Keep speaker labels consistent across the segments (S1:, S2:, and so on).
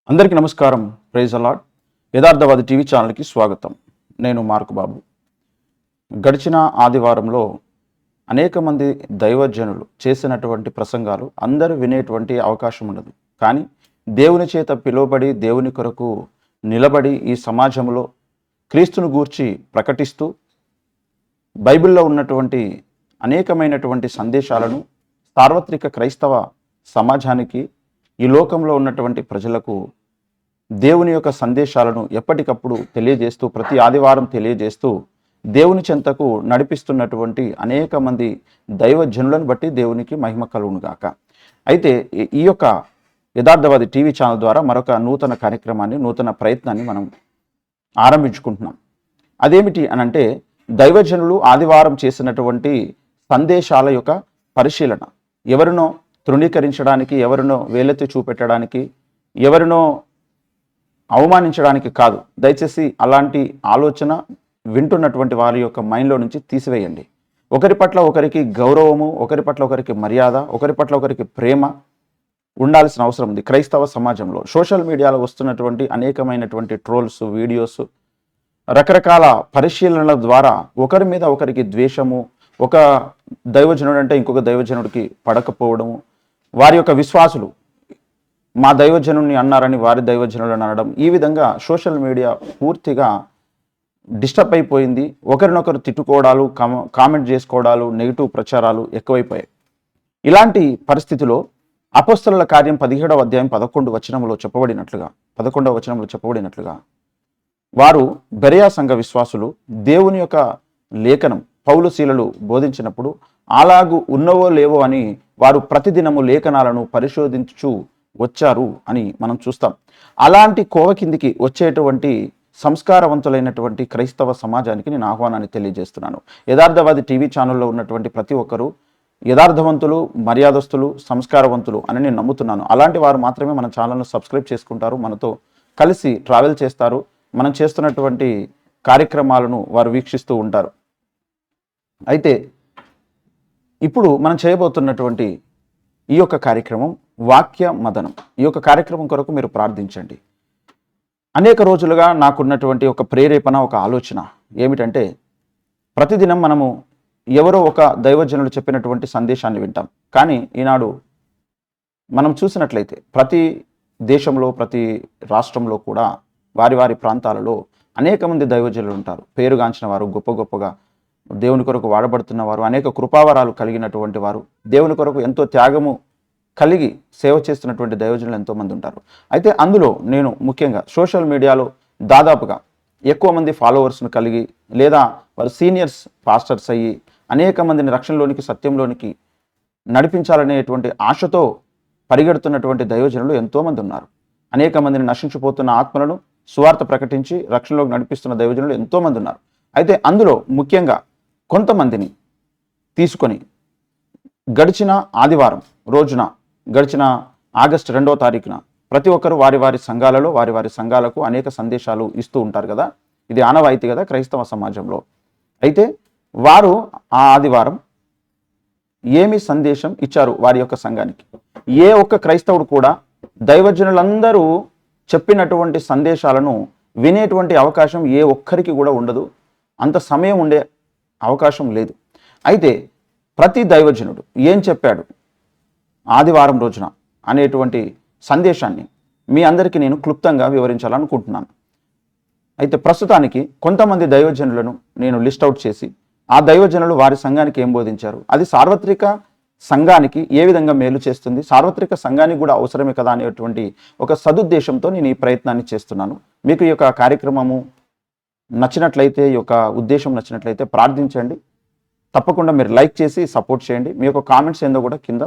S1: అందరికీ నమస్కారం. ప్రైజ్ అలాడ్. యథార్థవాది టీవీ ఛానల్కి స్వాగతం. నేను మార్కు బాబు. గడిచిన ఆదివారంలో అనేక మంది దైవజనులు చేసినటువంటి ప్రసంగాలు అందరూ వినేటువంటి అవకాశం ఉండదు. కానీ దేవుని చేత పిలువబడి దేవుని కొరకు నిలబడి ఈ సమాజంలో క్రీస్తును గూర్చి ప్రకటిస్తూ బైబిల్లో ఉన్నటువంటి అనేకమైనటువంటి సందేశాలను సార్వత్రిక క్రైస్తవ సమాజానికి, ఈ లోకంలో ఉన్నటువంటి ప్రజలకు దేవుని యొక్క సందేశాలను ఎప్పటికప్పుడు తెలియజేస్తూ, ప్రతి ఆదివారం తెలియజేస్తూ దేవుని చెంతకు నడిపిస్తున్నటువంటి అనేక మంది దైవజనులను బట్టి దేవునికి మహిమ కలుగునుగాక. అయితే ఈ యొక్క యథార్థవాది టీవీ ఛానల్ ద్వారా మరొక నూతన కార్యక్రమాన్ని, నూతన ప్రయత్నాన్ని మనం ఆరంభించుకుంటున్నాం. అదేమిటి అనంటే, దైవజనులు ఆదివారం చేసినటువంటి సందేశాల యొక్క పరిశీలన. ఎవరినో తృణీకరించడానికి, ఎవరినో వేలెత్తి చూపెట్టడానికి, ఎవరినో అవమానించడానికి కాదు. దయచేసి అలాంటి ఆలోచన వింటున్నటువంటి వారి యొక్క మైండ్లో నుంచి తీసివేయండి. ఒకరి పట్ల ఒకరికి గౌరవము, ఒకరి పట్ల ఒకరికి మర్యాద, ఒకరి పట్ల ఒకరికి ప్రేమ ఉండాల్సిన అవసరం ఉంది. క్రైస్తవ సమాజంలో సోషల్ మీడియాలో వస్తున్నటువంటి అనేకమైనటువంటి ట్రోల్స్, వీడియోస్, రకరకాల పరిశీలనల ద్వారా ఒకరి మీద ఒకరికి ద్వేషము, ఒక దైవజనుడు అంటే ఇంకొక దైవజనుడికి పడకపోవడము, వారి యొక్క విశ్వాసులు మా దైవజనుడిని అన్నారని వారి దైవజనులను అనడం, ఈ విధంగా సోషల్ మీడియా పూర్తిగా డిస్టర్బ్ అయిపోయింది. ఒకరినొకరు తిట్టుకోవడాలు, కామెంట్ చేసుకోవడాలు, నెగిటివ్ ప్రచారాలు ఎక్కువైపోయాయి. ఇలాంటి పరిస్థితిలో అపోస్తలుల కార్యం 17వ అధ్యాయం 11వ వచనంలో చెప్పబడినట్లుగా వారు బెరయా సంఘ విశ్వాసులు దేవుని యొక్క లేఖనం పౌలు శీలలు బోధించినప్పుడు అలాగు ఉన్నవో లేవో అని వారు ప్రతిదినము లేఖనాలను పరిశోధించు వచ్చారు అని మనం చూస్తాం. అలాంటి కోవ కిందికి వచ్చేటువంటి సంస్కారవంతులైనటువంటి క్రైస్తవ సమాజానికి నేను ఆహ్వానాన్ని తెలియజేస్తున్నాను. యథార్థవాది టీవీ ఛానల్లో ఉన్నటువంటి ప్రతి ఒక్కరూ యథార్థవంతులు, మర్యాదస్తులు, సంస్కారవంతులు అని నేను నమ్ముతున్నాను. అలాంటి వారు మాత్రమే మన ఛానల్ను సబ్స్క్రైబ్ చేసుకుంటారు, మనతో కలిసి ట్రావెల్ చేస్తారు, మనం చేస్తున్నటువంటి కార్యక్రమాలను వారు వీక్షిస్తూ ఉంటారు. అయితే ఇప్పుడు మనం చేయబోతున్నటువంటి ఈ యొక్క కార్యక్రమం వాక్య మదనం. ఈ యొక్క కార్యక్రమం కొరకు మీరు ప్రార్థించండి. అనేక రోజులుగా నాకున్నటువంటి ఒక ప్రేరేపణ, ఒక ఆలోచన ఏమిటంటే, ప్రతిదినం మనము ఎవరో ఒక దైవజనులు చెప్పినటువంటి సందేశాన్ని వింటాం. కానీ ఈనాడు మనం చూసినట్లయితే ప్రతి దేశంలో, ప్రతి రాష్ట్రంలో కూడా వారి వారి ప్రాంతాలలో అనేక మంది దైవజనులు ఉంటారు. పేరుగాంచిన వారు, గొప్ప గొప్పగా దేవుని కొరకు వాడబడుతున్న వారు, అనేక కృపావరాలు కలిగినటువంటి వారు, దేవుని కొరకు ఎంతో త్యాగము కలిగి సేవ చేస్తున్నటువంటి దైవజనులు ఎంతోమంది ఉంటారు. అయితే అందులో నేను ముఖ్యంగా సోషల్ మీడియాలో దాదాపుగా ఎక్కువ మంది ఫాలోవర్స్ను కలిగి, లేదా వారు సీనియర్స్ పాస్టర్స్ అయ్యి అనేక మందిని రక్షణలోనికి, సత్యంలోనికి నడిపించాలనేటువంటి ఆశతో పరిగెడుతున్నటువంటి దైవజనులు ఎంతోమంది ఉన్నారు. అనేక మందిని నశించిపోతున్న ఆత్మలను సువార్త ప్రకటించి రక్షణలోకి నడిపిస్తున్న దైవజనులు ఎంతోమంది ఉన్నారు. అయితే అందులో ముఖ్యంగా కొంతమందిని తీసుకొని గడిచిన ఆదివారం రోజున, గడిచిన ఆగస్టు 2వ తారీఖున ప్రతి ఒక్కరు వారి వారి సంఘాలలో, వారి వారి సంఘాలకు అనేక సందేశాలు ఇస్తూ ఉంటారు కదా. ఇది ఆనవాయితీ కదా క్రైస్తవ సమాజంలో. అయితే వారు ఆ ఆదివారం ఏమి సందేశం ఇచ్చారు వారి యొక్క సంఘానికి? ఏ ఒక్క క్రైస్తవుడు కూడా దైవజనులందరూ చెప్పినటువంటి సందేశాలను వినేటువంటి అవకాశం ఏ ఒక్కరికి కూడా ఉండదు. అంత సమయం ఉండే అవకాశం లేదు. అయితే ప్రతి దైవజనుడు ఏం చెప్పాడు ఆదివారం రోజున అనేటువంటి సందేశాన్ని మీ అందరికీ నేను క్లుప్తంగా వివరించాలనుకుంటున్నాను. అయితే ప్రస్తుతానికి కొంతమంది దైవజనులను నేను లిస్ట్ అవుట్ చేసి, ఆ దైవజనులు వారి సంఘానికి ఏం బోధించారు, అది సార్వత్రిక సంఘానికి ఏ విధంగా మేలు చేస్తుంది, సార్వత్రిక సంఘానికి కూడా అవసరమే కదా అనేటువంటి ఒక సదుద్దేశంతో నేను ఈ ప్రయత్నాన్ని చేస్తున్నాను. మీకు ఈ యొక్క కార్యక్రమము నచ్చినట్లయితే, ఈ యొక్క ఉద్దేశం నచ్చినట్లయితే ప్రార్థించండి. తప్పకుండా మీరు లైక్ చేసి సపోర్ట్ చేయండి. మీ యొక్క కామెంట్స్ ఏందో కూడా కింద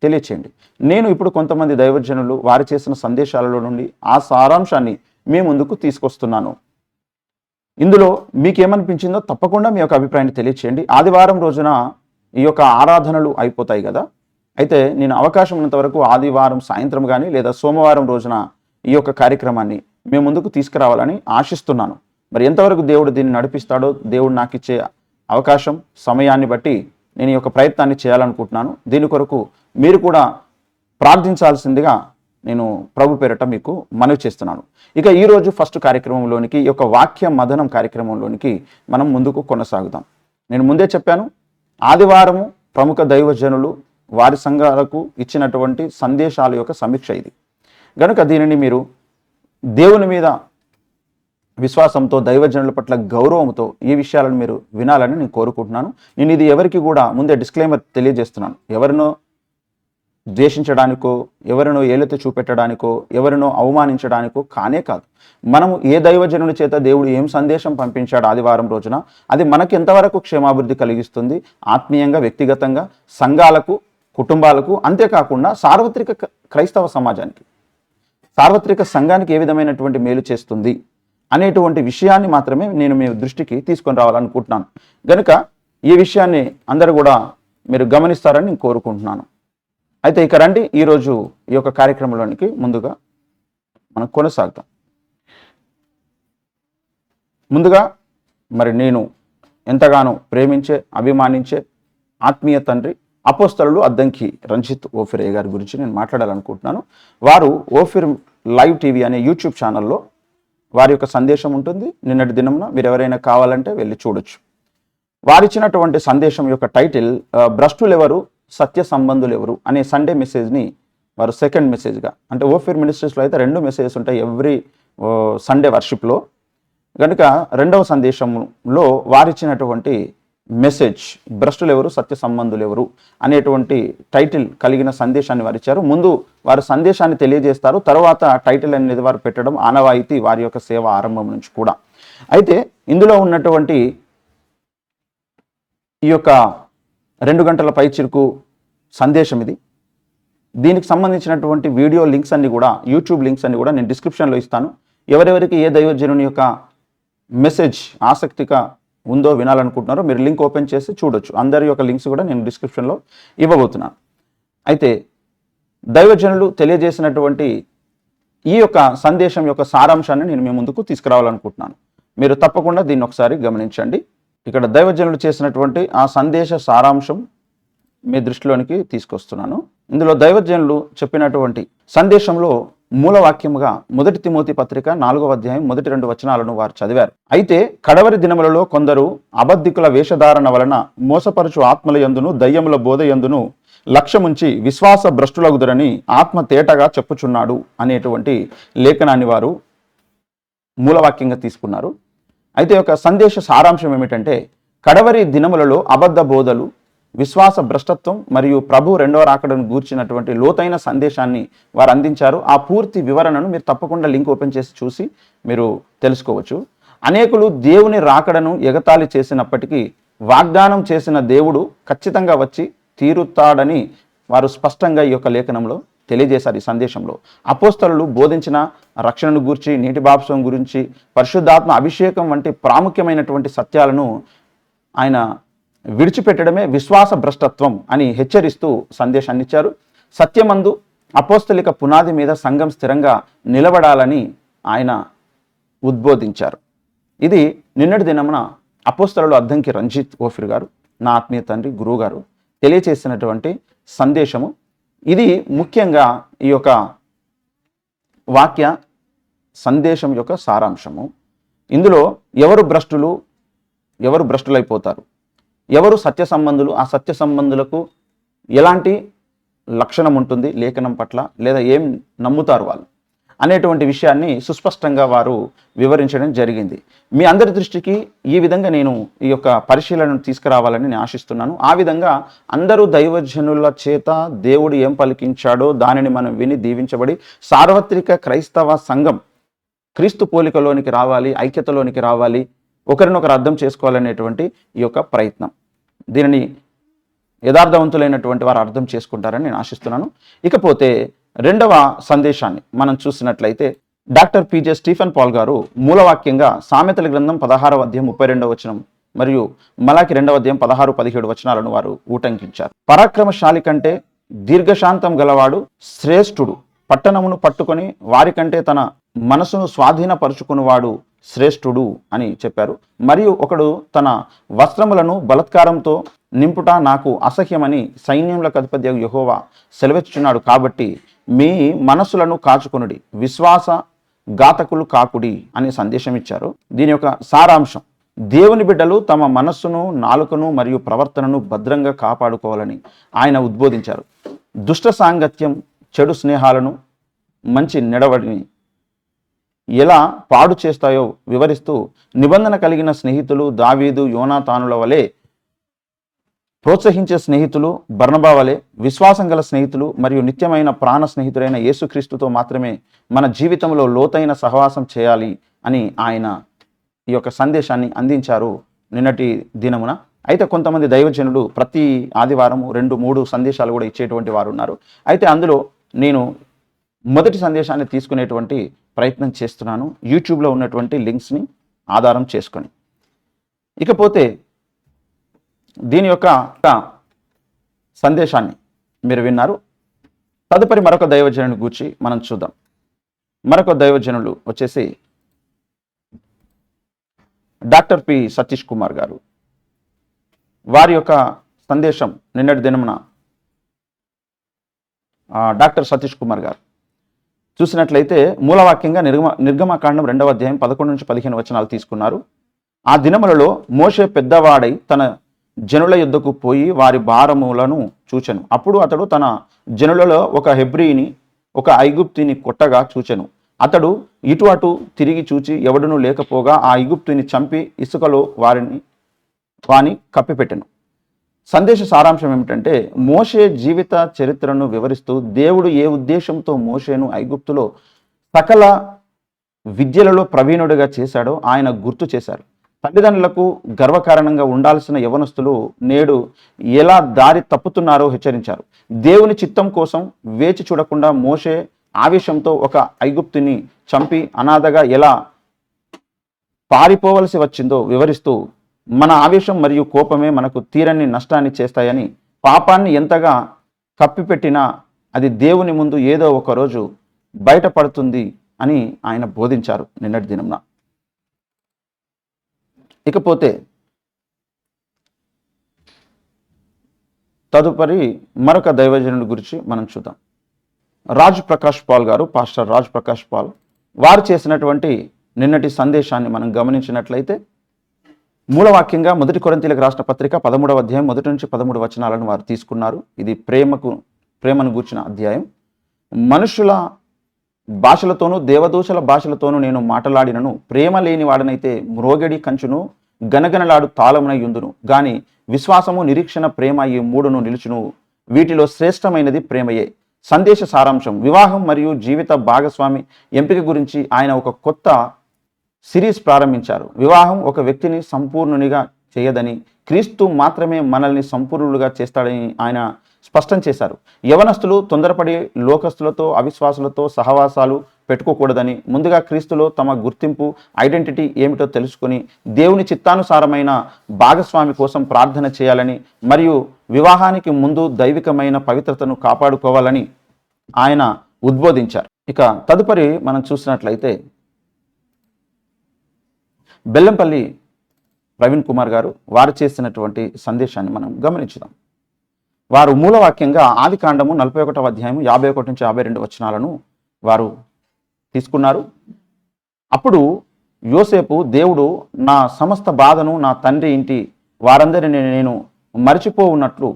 S1: తెలియచేయండి. నేను ఇప్పుడు కొంతమంది దైవజనులు వారు చేసిన సందేశాలలో నుండి ఆ సారాంశాన్ని మీ ముందుకు తీసుకొస్తున్నాను. ఇందులో మీకేమనిపించిందో తప్పకుండా మీ యొక్క అభిప్రాయాన్ని తెలియచేయండి. ఆదివారం రోజున ఈ యొక్క ఆరాధనలు అయిపోతాయి కదా. అయితే నేను అవకాశం ఉన్నంత వరకు ఆదివారం సాయంత్రం కానీ లేదా సోమవారం రోజున ఈ యొక్క కార్యక్రమాన్ని మీ ముందుకు తీసుకురావాలని ఆశిస్తున్నాను. మరి ఎంతవరకు దేవుడు దీన్ని నడిపిస్తాడో, దేవుడు నాకు ఇచ్చే అవకాశం, సమయాన్ని బట్టి నేను ఈ యొక్క ప్రయత్నాన్ని చేయాలనుకుంటున్నాను. దీని కొరకు మీరు కూడా ప్రార్థించాల్సిందిగా నేను ప్రభు పేరట మీకు మనవి చేస్తున్నాను. ఇక ఈరోజు ఫస్ట్ కార్యక్రమంలోనికి, ఈ యొక్క వాక్య మదనం కార్యక్రమంలోనికి మనం ముందుకు కొనసాగుదాం. నేను ముందే చెప్పాను, ఆదివారము ప్రముఖ దైవజనులు వారి సంఘాలకు ఇచ్చినటువంటి సందేశాల యొక్క సమీక్ష ఇది. కనుక దీనిని మీరు దేవుని మీద విశ్వాసంతో, దైవజనుల పట్ల గౌరవంతో ఈ విషయాలను మీరు వినాలని నేను కోరుకుంటున్నాను. నేను ఇది ఎవరికి కూడా ముందే డిస్క్లైమర్ తెలియజేస్తున్నాను. ఎవరినో ద్వేషించడానికో, ఎవరినో ఏలెత్తి చూపెట్టడానికో, ఎవరినో అవమానించడానికో కానే కాదు. మనము ఏ దైవజనుని చేత దేవుడు ఏం సందేశం పంపించాడు ఆదివారం రోజున, అది మనకి ఎంతవరకు క్షేమాభివృద్ధి కలిగిస్తుంది, ఆత్మీయంగా, వ్యక్తిగతంగా, సంఘాలకు, కుటుంబాలకు, అంతేకాకుండా సార్వత్రిక క్రైస్తవ సమాజానికి, సార్వత్రిక సంఘానికి ఏ విధమైనటువంటి మేలు చేస్తుంది అనేటువంటి విషయాన్ని మాత్రమే నేను మీ దృష్టికి తీసుకొని రావాలనుకుంటున్నాను. కనుక ఈ విషయాన్ని అందరూ కూడా మీరు గమనిస్తారని నేను కోరుకుంటున్నాను. అయితే ఇక రండి, ఈరోజు ఈ యొక్క కార్యక్రమంలోనికి ముందుగా మనం కొనసాగుతాం. ముందుగా మరి నేను ఎంతగానో ప్రేమించే, అభిమానించే ఆత్మీయ తండ్రి అపోస్తలుడు అద్దంకి రంజిత్ ఓఫిరయ్య గారి గురించి నేను మాట్లాడాలనుకుంటున్నాను. వారు ఓఫిర్ లైవ్ టీవీ అనే యూట్యూబ్ ఛానల్లో వారి యొక్క సందేశం ఉంటుంది. నిన్నటి దినమున మీరు ఎవరైనా కావాలంటే వెళ్ళి చూడొచ్చు. వారిచ్చినటువంటి సందేశం యొక్క టైటిల్ భ్రష్టులు ఎవరు, సత్య సంబంధులు ఎవరు అనే సండే మెసేజ్ని వారు సెకండ్ మెసేజ్గా, అంటే ఓఫిర్ మినిస్ట్రీస్లో అయితే 2 మెసేజెస్ ఉంటాయి ఎవ్రీ సండే వర్షిప్లో. కనుక రెండవ సందేశంలో వారిచ్చినటువంటి మెసేజ్ భ్రష్టులు ఎవరు, సత్య సంబంధులు ఎవరు అనేటువంటి టైటిల్ కలిగిన సందేశాన్ని వారు ఇచ్చారు. ముందు వారు సందేశాన్ని తెలియజేస్తారు, తర్వాత టైటిల్ అనేది వారు పెట్టడం ఆనవాయితీ వారి యొక్క సేవ ఆరంభం నుంచి కూడా. అయితే ఇందులో ఉన్నటువంటి ఈ యొక్క 2 గంటల పైచిరుకు సందేశం ఇది. దీనికి సంబంధించినటువంటి వీడియో లింక్స్ అన్ని కూడా, యూట్యూబ్ లింక్స్ అన్ని కూడా నేను డిస్క్రిప్షన్లో ఇస్తాను. ఎవరెవరికి ఏ దైవజనుని యొక్క మెసేజ్ ఆసక్తిగా ఉందో, వినాలనుకుంటున్నారో మీరు లింక్ ఓపెన్ చేసి చూడొచ్చు. అందరి యొక్క లింక్స్ కూడా నేను డిస్క్రిప్షన్లో ఇవ్వబోతున్నాను. అయితే దైవజనులు తెలియజేసినటువంటి ఈ యొక్క సందేశం యొక్క సారాంశాన్ని నేను మీ ముందుకు తీసుకురావాలనుకుంటున్నాను. మీరు తప్పకుండా దీన్ని ఒకసారి గమనించండి. ఇక్కడ దైవజనులు చేసినటువంటి ఆ సందేశ సారాంశం మీ దృష్టిలోనికి తీసుకొస్తున్నాను. ఇందులో దైవజనులు చెప్పినటువంటి సందేశంలో మూలవాక్యముగా 1 తిమోతి పత్రిక 4వ అధ్యాయం 1-2 వచనాలను వారు చదివారు. అయితే కడవరి దినములలో కొందరు అబద్ధికుల వేషధారణ వలన మోసపరుచు ఆత్మల యందును, దయ్యముల బోధ యందును లక్ష్యముంచి విశ్వాస భ్రష్టులగుదురని ఆత్మ తేటగా చెప్పుచున్నాడు అనేటువంటి లేఖనాన్ని వారు మూలవాక్యంగా తీసుకున్నారు. అయితే ఒక సందేశ సారాంశం ఏమిటంటే, కడవరి దినములలో అబద్ధ బోధలు, విశ్వాస భ్రష్టత్వం మరియు ప్రభు రెండవ రాకడను గూర్చినటువంటి లోతైన సందేశాన్ని వారు అందించారు. ఆ పూర్తి వివరణను మీరు తప్పకుండా లింక్ ఓపెన్ చేసి చూసి మీరు తెలుసుకోవచ్చు. అనేకులు దేవుని రాకడను ఎగతాళి చేసినప్పటికీ వాగ్దానం చేసిన దేవుడు ఖచ్చితంగా వచ్చి తీరుతాడని వారు స్పష్టంగా ఈ యొక్క లేఖనంలో తెలియజేశారు. ఈ సందేశంలో అపోస్తలులు బోధించిన రక్షణను గురించి, నీటి బాప్సం గురించి, పరిశుద్ధాత్మ అభిషేకం వంటి ప్రాముఖ్యమైనటువంటి సత్యాలను ఆయన విడిచిపెట్టడమే విశ్వాస భ్రష్టత్వం అని హెచ్చరిస్తూ సందేశాన్ని ఇచ్చారు. సత్యమందు అపోస్తలిక పునాది మీద సంఘం స్థిరంగా నిలబడాలని ఆయన ఉద్బోధించారు. ఇది నిన్నటి దినమున అపోస్తలుడు అద్దంకి రంజిత్ ఓఫిర్ గారు, నా ఆత్మీయ తండ్రి, గురువు గారు తెలియచేసినటువంటి సందేశము. ఇది ముఖ్యంగా ఈ యొక్క వాక్య సందేశం యొక్క సారాంశము. ఇందులో ఎవరు భ్రష్టులు, ఎవరు భ్రష్టులైపోతారు, ఎవరు సత్య సంబంధులు, ఆ సత్య సంబంధులకు ఎలాంటి లక్షణం ఉంటుంది లేఖనం పట్ల, లేదా ఏం నమ్ముతారు వాళ్ళు అనేటువంటి విషయాన్ని సుస్పష్టంగా వారు వివరించడం జరిగింది. మీ అందరి దృష్టికి ఈ విధంగా నేను ఈ యొక్క పరిశీలనను తీసుకురావాలని నేను ఆశిస్తున్నాను. ఆ విధంగా అందరూ దైవజనుల చేత దేవుడు ఏం పలికించాడో దానిని మనం విని దీవించబడి సార్వత్రిక క్రైస్తవ సంఘం క్రీస్తు పోలికలోనికి రావాలి, ఐక్యతలోనికి రావాలి, ఒకరినొకరు అర్థం చేసుకోవాలనేటువంటి ఈ యొక్క ప్రయత్నం. దీనిని యథార్థవంతులైనటువంటి వారు అర్థం చేసుకుంటారని నేను ఆశిస్తున్నాను. ఇకపోతే రెండవ సందేశాన్ని మనం చూసినట్లయితే డాక్టర్ పిజే స్టీఫెన్ పాల్ గారు మూలవాక్యంగా సామెతల గ్రంథం 16వ అధ్యాయం 32వ వచనం మరియు మలాకి 2వ అధ్యాయం 16-17 వచనాలను వారు ఊటంకించారు. పరాక్రమశాలి కంటే దీర్ఘశాంతం గలవాడు శ్రేష్ఠుడు, పట్టణమును పట్టుకొని వారికంటే తన మనసును స్వాధీనపరుచుకున్నవాడు శ్రేష్ఠుడు అని చెప్పారు. మరియు ఒకడు తన వస్త్రములను బలత్కారంతో నింపుట నాకు అసహ్యమని సైన్యములకు అధిపతి యెహోవా సెలవిచ్చుచున్నాడు. కాబట్టి మీ మనసులను కాచుకొనుడి, విశ్వాస ఘాతకులు కాకుడి అనే సందేశం ఇచ్చారు. దీని యొక్క సారాంశం, దేవుని బిడ్డలు తమ మనస్సును, నాలుకను మరియు ప్రవర్తనను భద్రంగా కాపాడుకోవాలని ఆయన ఉద్బోధించారు. దుష్ట సాంగత్యం, చెడు స్నేహాలను, మంచి నడవడిని ఎలా పాడు చేస్తాయో వివరిస్తూ, నిబంధన కలిగిన స్నేహితులు దావీదు, యోనాతానుల వలె ప్రోత్సహించే స్నేహితులు బర్నబా వలె, విశ్వాసం గల స్నేహితులు మరియు నిత్యమైన ప్రాణ స్నేహితుడైన యేసుక్రీస్తుతో మాత్రమే మన జీవితంలో లోతైన సహవాసం చేయాలి అని ఆయన ఈ యొక్క సందేశాన్ని అందించారు నిన్నటి దినమున. అయితే కొంతమంది దైవజనులు ప్రతి ఆదివారం 2-3 సందేశాలు కూడా ఇచ్చేటువంటి వారు ఉన్నారు. అయితే అందులో నేను మొదటి సందేశాన్ని తీసుకునేటువంటి ప్రయత్నం చేస్తున్నాను, యూట్యూబ్లో ఉన్నటువంటి లింక్స్ని ఆధారం చేసుకొని. ఇకపోతే దీని యొక్క సందేశాన్ని మీరు విన్నారు. తదుపరి మరొక దైవజనుని గూర్చి మనం చూద్దాం. మరొక దైవజనులు వచ్చేసి డాక్టర్ పి సతీష్ కుమార్ గారు. వారి యొక్క సందేశం నిన్నటి దినమున డాక్టర్ సతీష్ కుమార్ గారు చూసినట్లయితే మూలవాక్యంగా నిర్గమకాండం 2వ అధ్యాయం 11-15 వచనాలు తీసుకున్నారు. ఆ దినములలో మోషే పెద్దవాడై తన జనుల యుద్ధకు పోయి వారి భారములను చూచెను. అప్పుడు అతడు తన జనులలో ఒక హెబ్రీని, ఒక ఐగుప్తిని కొట్టగా చూచెను. అతడు ఇటు అటు తిరిగి చూచి ఎవడునూ లేకపోగా ఆ ఐగుప్తుని చంపి ఇసుకలో వాని కప్పిపెట్టెను. సందేశ సారాంశం ఏమిటంటే, మోషే జీవిత చరిత్రను వివరిస్తూ దేవుడు ఏ ఉద్దేశంతో మోషేను ఐగుప్తులో సకల విద్యలలో ప్రవీణుడిగా చేశాడో ఆయన గుర్తు చేశారు. తల్లిదండ్రులకు గర్వకారణంగా ఉండాల్సిన యవనస్తులు నేడు ఎలా దారి తప్పుతున్నారో హెచ్చరించారు. దేవుని చిత్తం కోసం వేచి చూడకుండా మోషే ఆవేశంతో ఒక ఐగుప్తుని చంపి అనాథగా ఎలా పారిపోవలసి వచ్చిందో వివరిస్తూ, మన ఆవేశం మరియు కోపమే మనకు తీరని నష్టాన్ని చేస్తాయని, పాపాన్ని ఎంతగా కప్పిపెట్టినా అది దేవుని ముందు ఏదో ఒకరోజు బయటపడుతుంది అని ఆయన బోధించారు నిన్నటి దినంన. ఇకపోతే తదుపరి మరొక దైవజనుడి గురించి మనం చూద్దాం. రాజ్ ప్రకాష్ పాల్ గారు, పాస్టర్ రాజ్ ప్రకాష్ పాల్ వారు చేసినటువంటి నిన్నటి సందేశాన్ని మనం గమనించినట్లయితే, మూలవాక్యంగా 1 కొరింథీయులకు రాసిన పత్రిక 13వ అధ్యాయం 1-13 వచనాలను వారు తీసుకున్నారు. ఇది ప్రేమను గూర్చిన అధ్యాయం. మనుషుల భాషలతోనూ దేవదూషల భాషలతోనూ నేను మాట్లాడినను ప్రేమ లేని వాడనైతే మ్రోగడి కంచును గనగనలాడు తాళమునై యుందును. గాని విశ్వాసము, నిరీక్షణ, ప్రేమ ఈ 3ను నిలుచును. వీటిలో శ్రేష్టమైనది ప్రేమయే. సందేశ సారాంశం, వివాహం మరియు జీవిత భాగస్వామి ఎంపిక గురించి ఆయన ఒక కొత్త సిరీస్ ప్రారంభించారు. వివాహం ఒక వ్యక్తిని సంపూర్ణునిగా చేయదని, క్రీస్తు మాత్రమే మనల్ని సంపూర్ణులుగా చేస్తాడని ఆయన స్పష్టం చేశారు. యవనస్తులు తొందరపడి లోకస్తులతో, అవిశ్వాసులతో సహవాసాలు పెట్టుకోకూడదని, ముందుగా క్రీస్తులో తమ గుర్తింపు, ఐడెంటిటీ ఏమిటో తెలుసుకొని దేవుని చిత్తానుసారమైన భాగస్వామి కోసం ప్రార్థన చేయాలని, మరియు వివాహానికి ముందు దైవికమైన పవిత్రతను కాపాడుకోవాలని ఆయన ఉద్బోధించారు. ఇక తదుపరి మనం చూసినట్లయితే బెల్లంపల్లి ప్రవీణ్ కుమార్ గారు వారు చేసినటువంటి సందేశాన్ని మనం గమనించుదాం. వారు మూలవాక్యంగా ఆదికాండము 41వ అధ్యాయం 51-52 వచనాలను వారు తీసుకున్నారు. అప్పుడు యోసేపు, దేవుడు నా సమస్త బాధను నా తండ్రి ఇంటి వారందరిని నేను మరచిపోవున్నట్లు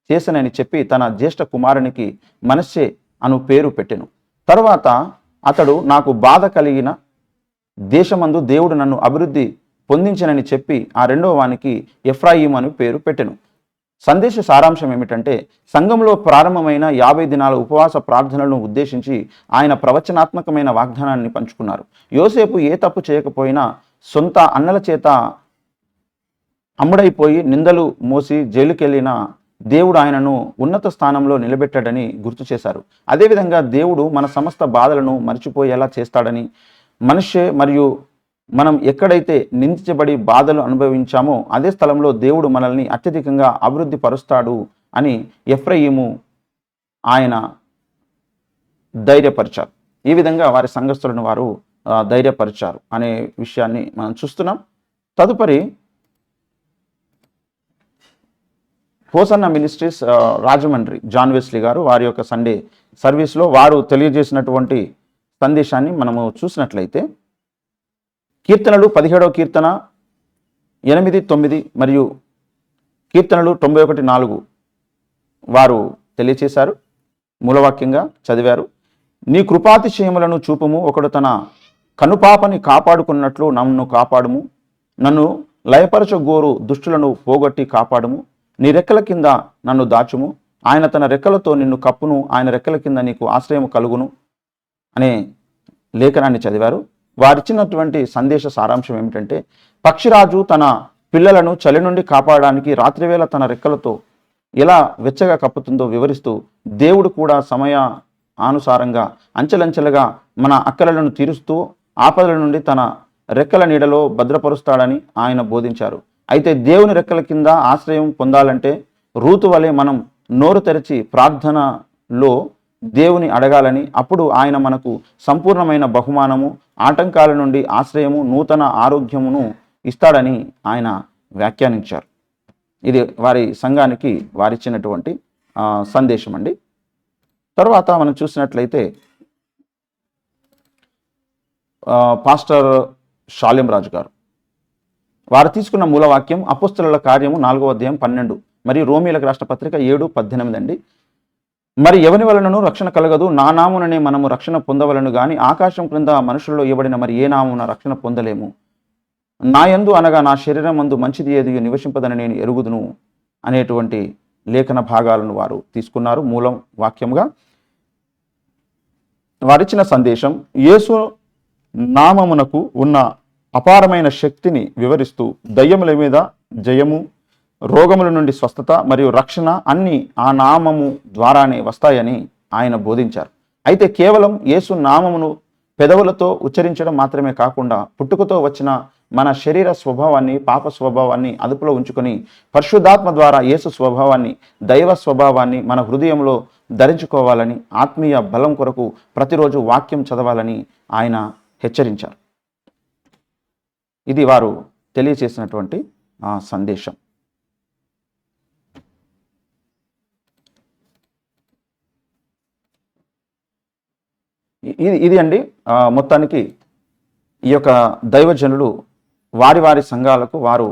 S1: చేశానని చెప్పి తన జ్యేష్ఠ కుమారునికి మనష్షే అను పేరు పెట్టెను. తరువాత అతడు నాకు బాధ కలిగిన దేశమందు దేవుడు నన్ను అభివృద్ధి పొందించనని చెప్పి ఆ రెండవ వానికి ఎఫ్రాయిం అని పేరు పెట్టెను. సందేశ సారాంశం ఏమిటంటే, సంఘంలో ప్రారంభమైన 50 దినాల ఉపవాస ప్రార్థనలను ఉద్దేశించి ఆయన ప్రవచనాత్మకమైన వాగ్దానాన్ని పంచుకున్నారు. యోసేపు ఏ తప్పు చేయకపోయినా సొంత అన్నల చేత అమ్ముడైపోయి నిందలు మోసి జైలుకెళ్ళిన దేవుడు ఆయనను ఉన్నత స్థానంలో నిలబెట్టాడని గుర్తు చేశారు. అదేవిధంగా దేవుడు మన సమస్త బాధలను మర్చిపోయేలా చేస్తాడని, మనిషే మరియు మనం ఎక్కడైతే నిందించబడి బాధలు అనుభవించామో అదే స్థలంలో దేవుడు మనల్ని అత్యధికంగా అభివృద్ధి పరుస్తాడు అని ఎఫ్రాయిము ఆయన ధైర్యపరిచారు. ఈ విధంగా వారి సంఘస్థులను వారు ధైర్యపరిచారు అనే విషయాన్ని మనం చూస్తున్నాం. తదుపరి Hosanna ministries Rajahmundry John Wesley గారు వారి యొక్క సండే సర్వీస్లో వారు తెలియజేసినటువంటి సందేశాన్ని మనము చూసినట్లయితే కీర్తనలు 17వ కీర్తన 8, 9 మరియు కీర్తనలు 91:4 వారు తెలియచేశారు. మూలవాక్యంగా చదివారు. నీ కృపాతిశయములను చూపుము, ఒకడు తన కనుపాపని కాపాడుకున్నట్లు నన్ను కాపాడుము. నన్ను లయపరచగోరు దుష్టులను పోగొట్టి కాపాడుము. నీ రెక్కల కింద నన్ను దాచుము. ఆయన తన రెక్కలతో నిన్ను కప్పును, ఆయన రెక్కల కింద నీకు ఆశ్రయం కలుగును అనే లేఖనాన్ని చదివారు. వారిచ్చినటువంటి సందేశ సారాంశం ఏమిటంటే, పక్షిరాజు తన పిల్లలను చలి నుండి కాపాడడానికి రాత్రివేళ తన రెక్కలతో ఎలా వెచ్చగా కప్పుతుందో వివరిస్తూ, దేవుడు కూడా సమయానుసారంగా అంచెలంచెలుగా మన అక్కరలను తీరుస్తూ ఆపదల నుండి తన రెక్కల నీడలో భద్రపరుస్తాడని ఆయన బోధించారు. అయితే దేవుని రెక్కల కింద ఆశ్రయం పొందాలంటే రూతు వలె మనం నోరు తెరిచి ప్రార్థనలో దేవుని అడగాలని, అప్పుడు ఆయన మనకు సంపూర్ణమైన బహుమానము, ఆటంకాల నుండి ఆశ్రయము, నూతన ఆరోగ్యమును ఇస్తాడని ఆయన వ్యాఖ్యానించారు. ఇది వారి సంఘానికి వారిచ్చినటువంటి సందేశం అండి. తర్వాత మనం చూసినట్లయితే పాస్టర్ షాలేం రాజు గారు వారు తీసుకున్న మూలవాక్యం అపోస్తలుల కార్యము 4వ అధ్యాయం 12 మరియు రోమీయులకు రాష్ట్ర పత్రిక 7:18 అండి. మరి ఎవని వలనను రక్షణ కలగదు, నా నాముననే మనము రక్షణ పొందవలను గాని ఆకాశం క్రింద మనుషుల్లో ఇవ్వబడిన మరి ఏ నామున రక్షణ పొందలేము. నా యందు అనగా నా శరీరం మందు మంచిది ఏది నివసింపదని నేను ఎరుగుదును అనేటువంటి లేఖన భాగాలను వారు తీసుకున్నారు మూలం వాక్యంగా. వారిచ్చిన సందేశం యేసు నామమునకు ఉన్న అపారమైన శక్తిని వివరిస్తూ, దయ్యముల మీద జయము, రోగముల నుండి స్వస్థత మరియు రక్షణ అన్నీ ఆ నామము ద్వారానే వస్తాయని ఆయన బోధించారు. అయితే కేవలం యేసు నామమును పెదవులతో ఉచ్చరించడం మాత్రమే కాకుండా పుట్టుకతో వచ్చిన మన శరీర స్వభావాన్ని, పాప స్వభావాన్ని అదుపులో ఉంచుకొని పరిశుద్ధాత్మ ద్వారా యేసు స్వభావాన్ని, దైవ స్వభావాన్ని మన హృదయంలో ధరించుకోవాలని, ఆత్మీయ బలం కొరకు ప్రతిరోజు వాక్యం చదవాలని ఆయన హెచ్చరించారు. ఇది వారు తెలియచేసినటువంటి సందేశం. ఇది అండి మొత్తానికి ఈ యొక్క దైవజనులు వారి వారి సంఘాలకు వారు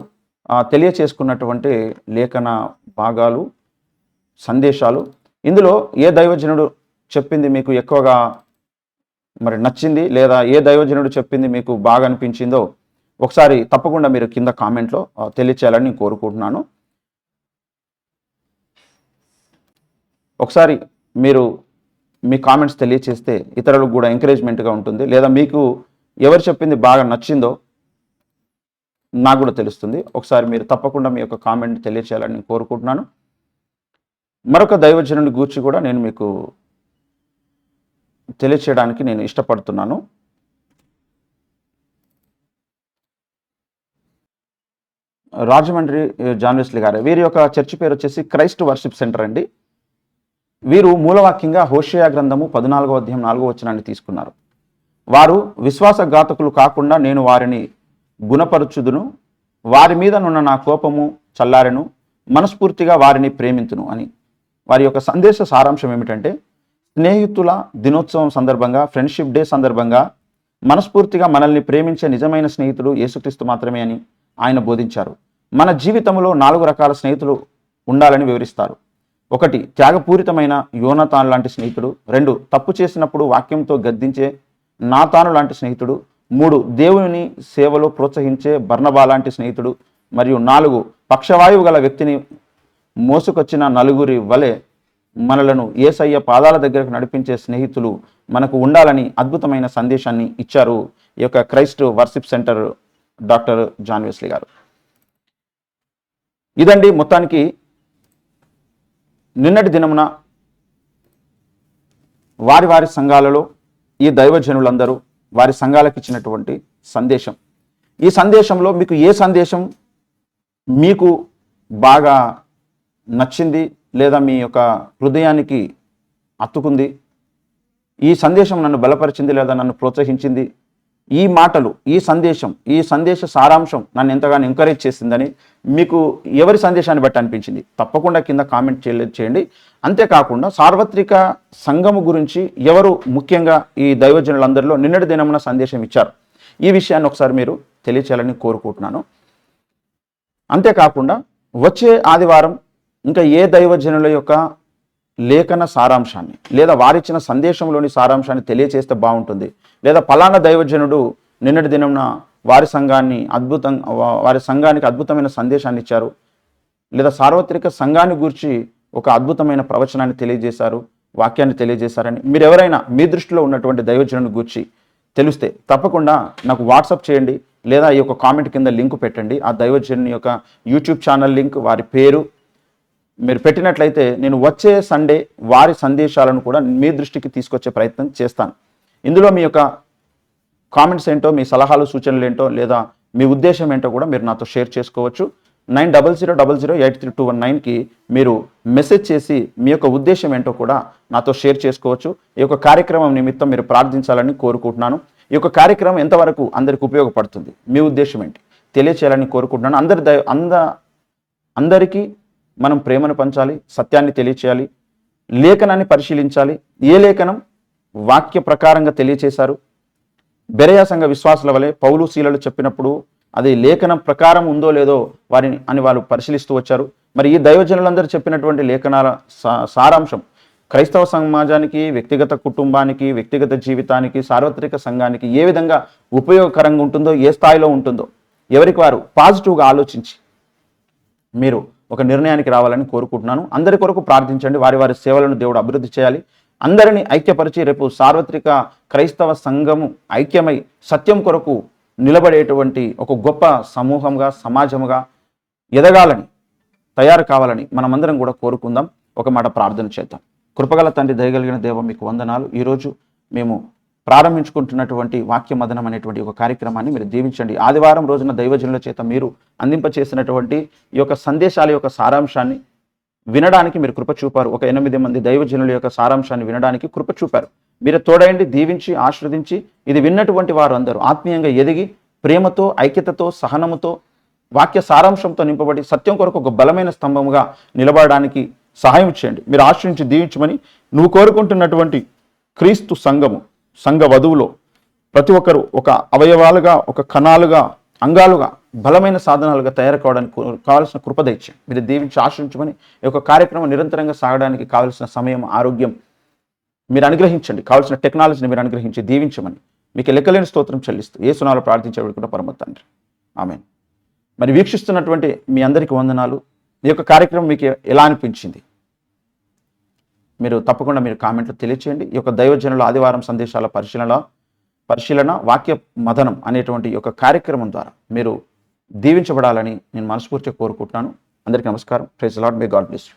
S1: తెలియచేసుకున్నటువంటి లేఖన భాగాలు, సందేశాలు. ఇందులో ఏ దైవజనుడు చెప్పింది మీకు ఎక్కువగా మరి నచ్చింది, లేదా ఏ దైవజనుడు చెప్పింది మీకు బాగా అనిపించిందో ఒకసారి తప్పకుండా మీరు కింద కామెంట్లో తెలియచేయాలని నేను కోరుకుంటున్నాను. ఒకసారి మీరు మీ కామెంట్స్ తెలియచేస్తే ఇతరులకు కూడా ఎంకరేజ్మెంట్గా ఉంటుంది. లేదా మీకు ఎవరు చెప్పింది బాగా నచ్చిందో నాకు కూడా తెలుస్తుంది. ఒకసారి మీరు తప్పకుండా మీ యొక్క కామెంట్ తెలియచేయాలని నేను కోరుకుంటున్నాను. మరొక దైవజనుని గూర్చి కూడా నేను మీకు తెలియచేయడానికి నేను ఇష్టపడుతున్నాను. రాజమండ్రి జాన్ వెస్లీ గారు, వీరి యొక్క చర్చి పేరు వచ్చేసి క్రైస్ట్ వర్షిప్ సెంటర్ అండి. వీరు మూలవాక్యంగా హోషేయ గ్రంథము 14వ అధ్యాయం 4వ వచనాన్ని తీసుకున్నారు. వారు విశ్వాసఘాతకులు కాకుండా నేను వారిని గుణపరచుదును, వారి మీద నున్న నా కోపము చల్లారెను, మనస్ఫూర్తిగా వారిని ప్రేమింతును అని. వారి యొక్క సందేశ సారాంశం ఏమిటంటే, స్నేహితుల దినోత్సవం సందర్భంగా, ఫ్రెండ్షిప్ డే సందర్భంగా మనస్ఫూర్తిగా మనల్ని ప్రేమించే నిజమైన స్నేహితుడు యేసుక్రీస్తు మాత్రమే అని ఆయన బోధించారు. మన జీవితంలో 4 రకాల స్నేహితులు ఉండాలని వివరిస్తారు. 1 త్యాగపూరితమైన యోనతాను లాంటి స్నేహితుడు. 2 తప్పు చేసినప్పుడు వాక్యంతో గద్దించే నాతాను లాంటి స్నేహితుడు. 3 దేవుని సేవలో ప్రోత్సహించే బర్నబా లాంటి స్నేహితుడు. మరియు 4 పక్షవాయువు గల వ్యక్తిని మోసుకొచ్చిన నలుగురి వలె మనలను యేసయ్య పాదాల దగ్గరకు నడిపించే స్నేహితులు మనకు ఉండాలని అద్భుతమైన సందేశాన్ని ఇచ్చారు ఈ యొక్క Christ worship centre doctor John Wesley గారు. ఇదండి మొత్తానికి నిన్నటి దినమున వారి వారి సంఘాలలో ఈ దైవజనులందరూ వారి సంఘాలకు ఇచ్చినటువంటి సందేశం. ఈ సందేశంలో మీకు ఏ సందేశం మీకు బాగా నచ్చింది, లేదా మీ యొక్క హృదయానికి అత్తుకుంది, ఈ సందేశం నన్ను బలపరిచింది లేదా నన్ను ప్రోత్సహించింది, ఈ మాటలు, ఈ సందేశ సారాంశం నన్ను ఎంతగానో ఎంకరేజ్ చేసిందని మీకు ఎవరి సందేశాన్ని బట్టి అనిపించింది తప్పకుండా కింద కామెంట్ చేయండి. అంతేకాకుండా సార్వత్రిక సంఘము గురించి ఎవరు ముఖ్యంగా ఈ దైవజనులందరిలో నిన్నటి దినమున సందేశం ఇచ్చారు, ఈ విషయాన్ని ఒకసారి మీరు తెలియచేయాలని కోరుకుంటున్నాను. అంతేకాకుండా వచ్చే ఆదివారం ఇంకా ఏ దైవజనుల యొక్క లేఖన సారాంశాన్ని లేదా వారిచ్చిన సందేశంలోని సారాంశాన్ని తెలియచేస్తే బాగుంటుంది, లేదా పలానా దైవజనుడు నిన్నటి దినంన వారి సంఘానికి అద్భుతమైన సందేశాన్ని ఇచ్చారు, లేదా సార్వత్రిక సంఘాన్ని గురించి ఒక అద్భుతమైన ప్రవచనాన్ని తెలియజేశారు, వాక్యాన్ని తెలియజేశారని మీరు ఎవరైనా మీ దృష్టిలో ఉన్నటువంటి దైవజనుని గురించి తెలిస్తే తప్పకుండా నాకు వాట్సాప్ చేయండి, లేదా ఈ యొక్క కామెంట్ కింద లింక్ పెట్టండి. ఆ దైవజనుని యొక్క యూట్యూబ్ ఛానల్ లింక్, వారి పేరు మీరు పెట్టినట్లయితే నేను వచ్చే సండే వారి సందేశాలను కూడా మీ దృష్టికి తీసుకొచ్చే ప్రయత్నం చేస్తాను. ఇందులో మీ యొక్క కామెంట్స్ ఏంటో, మీ సలహాలు సూచనలు ఏంటో, లేదా మీ ఉద్దేశం ఏంటో కూడా మీరు నాతో షేర్ చేసుకోవచ్చు. 9000008321 మీరు మెసేజ్ చేసి మీ యొక్క ఉద్దేశం ఏంటో కూడా నాతో షేర్ చేసుకోవచ్చు. ఈ యొక్క కార్యక్రమం నిమిత్తం మీరు ప్రార్థించాలని కోరుకుంటున్నాను. ఈ యొక్క కార్యక్రమం ఎంతవరకు అందరికి ఉపయోగపడుతుంది, మీ ఉద్దేశం ఏంటి తెలియచేయాలని కోరుకుంటున్నాను. అందరికీ మనం ప్రేమను పంచాలి, సత్యాన్ని తెలియచేయాలి, లేఖనాన్ని పరిశీలించాలి. ఏ లేఖనం వాక్య ప్రకారంగా తెలియచేశారు, బెరయా సంఘ విశ్వాసుల వలె పౌలు శీలలు చెప్పినప్పుడు అది లేఖనం ప్రకారం ఉందో లేదో వాళ్ళు పరిశీలిస్తూ వచ్చారు. మరి ఈ దైవజనులందరూ చెప్పినటువంటి లేఖనాల సారాంశం క్రైస్తవ సమాజానికి, వ్యక్తిగత కుటుంబానికి, వ్యక్తిగత జీవితానికి, సార్వత్రిక సంఘానికి ఏ విధంగా ఉపయోగకరంగా ఉంటుందో, ఏ స్థాయిలో ఉంటుందో ఎవరికి వారు పాజిటివ్గా ఆలోచించి మీరు ఒక నిర్ణయానికి రావాలని కోరుకుంటున్నాను. అందరి కొరకు ప్రార్థించండి. వారి వారి సేవలను దేవుడు అభివృద్ధి చేయాలి. అందరినీ ఐక్యపరిచి రేపు సార్వత్రిక క్రైస్తవ సంఘము ఐక్యమై సత్యం కొరకు నిలబడేటువంటి ఒక గొప్ప సమూహంగా, సమాజముగా ఎదగాలని, తయారు కావాలని మనమందరం కూడా కోరుకుందాం. ఒక మాట ప్రార్థన చేద్దాం. కృపగల తండ్రి, దయగలిగిన దేవ, మీకు వందనాలు. ఈరోజు మేము ప్రారంభించుకుంటున్నటువంటి వాక్య మదనం అనేటువంటి ఒక కార్యక్రమాన్ని మీరు దీవించండి. ఆదివారం రోజున దైవజనుల చేత మీరు అందింపచేసినటువంటి ఈ యొక్క సందేశాల యొక్క సారాంశాన్ని వినడానికి మీరు కృప చూపారు. ఒక 8 మంది దైవజనుల యొక్క సారాంశాన్ని వినడానికి కృప చూపారు. మీరు తోడయండి, దీవించి, ఆశీర్వదించి ఇది విన్నటువంటి వారు అందరూ ఆత్మీయంగా ఎదిగి ప్రేమతో, ఐక్యతతో, సహనముతో, వాక్య సారాంశంతో నింపబడి సత్యం కొరకు ఒక బలమైన స్తంభముగా నిలబడడానికి సహాయం చేయండి. మీరు ఆశ్రయించి దీవించమని నువ్వు కోరుకుంటున్నటువంటి క్రీస్తు సంఘ వధువులో ప్రతి ఒక్కరు ఒక అవయవాలుగా, ఒక కణాలుగా, అంగాలుగా, బలమైన సాధనాలుగా తయారు కావడానికి కావాల్సిన కృప దయచేయండి. మీరు దీవించి ఆశ్రయించమని ఈ యొక్క కార్యక్రమం నిరంతరంగా సాగడానికి కావలసిన సమయం, ఆరోగ్యం మీరు అనుగ్రహించండి. కావాల్సిన టెక్నాలజీని మీరు అనుగ్రహించి దీవించమని మీకు లెక్కలేని స్తోత్రం చెల్లిస్తూ యేసునామములో ప్రార్థించేవాడు పరమ తండ్రి, ఆమేన్. మరి వీక్షిస్తున్నటువంటి మీ అందరికీ వందనాలు. ఈ యొక్క కార్యక్రమం మీకు ఎలా అనిపించింది మీరు తప్పకుండా మీరు కామెంట్లో తెలియచేయండి. ఈ యొక్క దైవజనుల ఆదివారం సందేశాల పరిశీలన వాక్య మదనం అనేటువంటి ఈ యొక్క కార్యక్రమం ద్వారా మీరు దీవించబడాలని నేను మనస్ఫూర్తిగా కోరుకుంటున్నాను. అందరికీ నమస్కారం. Praise the Lord. May God bless you.